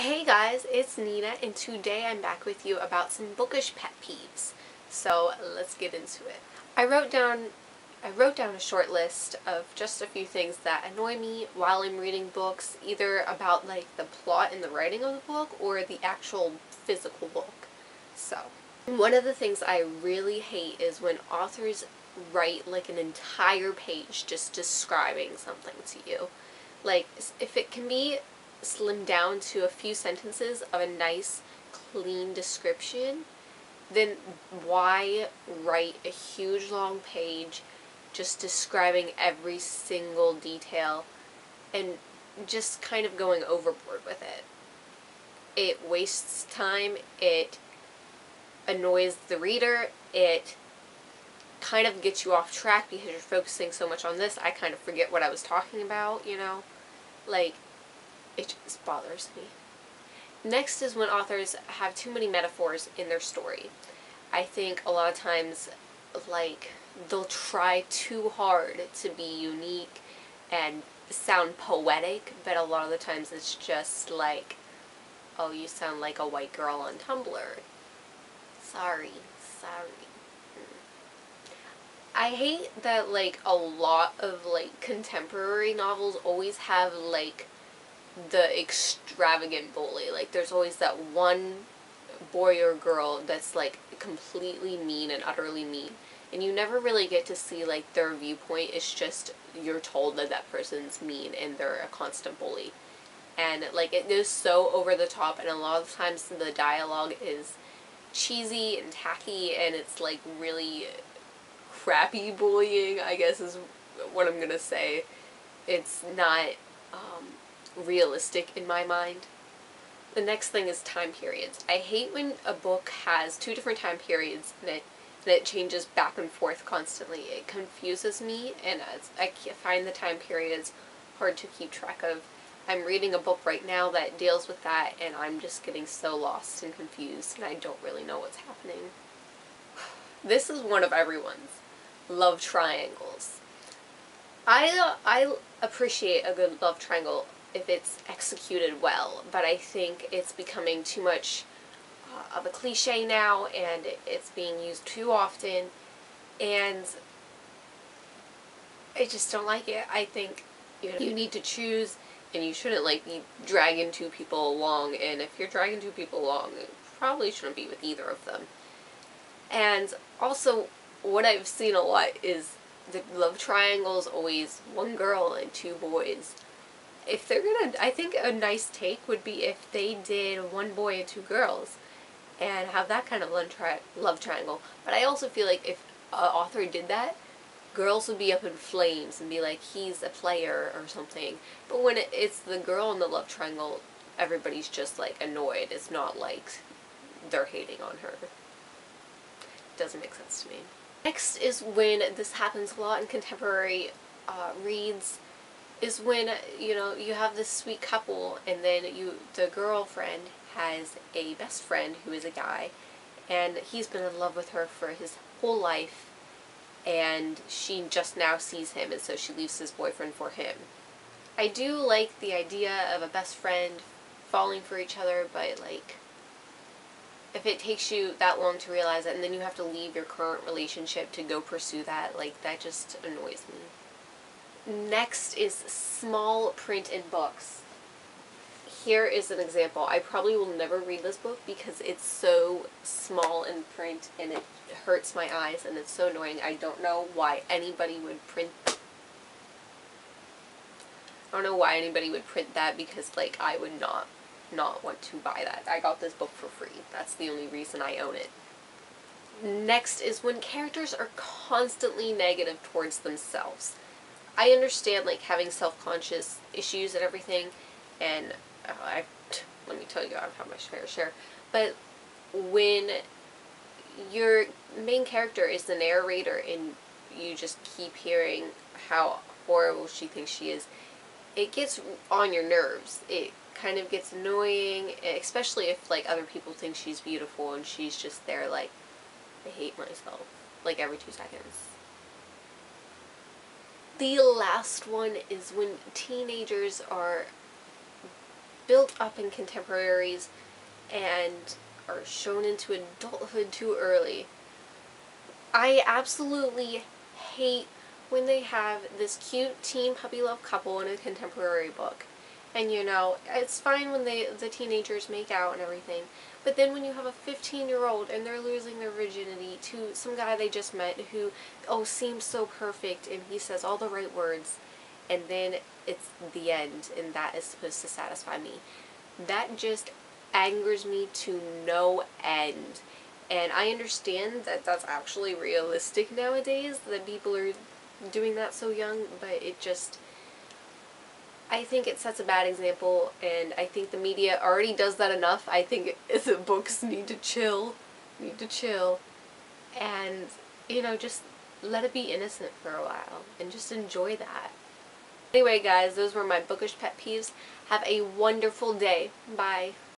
Hey guys, it's Nina, and today I'm back with you about some bookish pet peeves. So let's get into it. I wrote down a short list of just a few things that annoy me while I'm reading books, either about like the plot and the writing of the book or the actual physical book. So, one of the things I really hate is when authors write like an entire page just describing something to you. Like, if it can be slimmed down to a few sentences of a nice, clean description, then why write a huge long page just describing every single detail and just kind of going overboard with it? It wastes time, it annoys the reader, it kind of gets you off track because you're focusing so much on this. I kind of forget what I was talking about, you know? Like, it just bothers me. Next is when authors have too many metaphors in their story. I think a lot of times, like, they'll try too hard to be unique and sound poetic, but a lot of the times it's just like, oh, you sound like a white girl on Tumblr. Sorry. I hate that, like, a lot of, like, contemporary novels always have, like, the extravagant bully. Like, there's always that one boy or girl that's, like, completely mean and utterly mean. And you never really get to see, like, their viewpoint. It's just you're told that that person's mean and they're a constant bully. And, like, it goes so over the top, and a lot of times the dialogue is cheesy and tacky, and it's, like, really crappy bullying, I guess is what I'm gonna say. It's not realistic in my mind. The next thing is time periods. I hate when a book has two different time periods and it changes back and forth constantly. It confuses me, and I find the time periods hard to keep track of. I'm reading a book right now that deals with that, and I'm just getting so lost and confused, and I don't really know what's happening. This is one of everyone's. Love triangles. I appreciate a good love triangle if it's executed well, but I think it's becoming too much of a cliche now, and it's being used too often, and I just don't like it. I think you need to choose, and you shouldn't, like, be dragging two people along, and if you're dragging two people along, you probably shouldn't be with either of them. And also, what I've seen a lot is the love triangle is always one girl and two boys. If they're gonna, I think a nice take would be if they did one boy and two girls and have that kind of love triangle. But I also feel like if an author did that, girls would be up in flames and be like, he's a player or something. But when it's the girl in the love triangle, everybody's just, like, annoyed. It's not like they're hating on her. Doesn't make sense to me. Next is when this happens a lot in contemporary reads, is when, you have this sweet couple, and then the girlfriend has a best friend who is a guy, and he's been in love with her for his whole life, and she just now sees him, and so she leaves his boyfriend for him. I do like the idea of a best friend falling for each other, but, like, if it takes you that long to realize it, and then you have to leave your current relationship to go pursue that, like, that just annoys me. Next is small print in books. Here is an example. I probably will never read this book because it's so small in print and it hurts my eyes and it's so annoying. I don't know why anybody would print that, because, like, I would not want to buy that. I got this book for free. That's the only reason I own it. Next is when characters are constantly negative towards themselves. I understand, like, having self-conscious issues and everything, and let me tell you, I've had my fair share, but when your main character is the narrator and you just keep hearing how horrible she thinks she is, it gets on your nerves. It kind of gets annoying, especially if, like, other people think she's beautiful and she's just there like, I hate myself, like, every 2 seconds. The last one is when teenagers are built up in contemporaries and are shown into adulthood too early. I absolutely hate when they have this cute teen puppy love couple in a contemporary book. And you know, it's fine when the teenagers make out and everything, but then when you have a 15-year-old and they're losing their virginity to some guy they just met who, oh, seems so perfect and he says all the right words, and then it's the end and that is supposed to satisfy me. That just angers me to no end. And I understand that that's actually realistic nowadays, that people are doing that so young, but it just, I think it sets a bad example, and I think the media already does that enough. I think the books need to chill, and, you know, just let it be innocent for a while, and just enjoy that. Anyway, guys, those were my bookish pet peeves. Have a wonderful day. Bye.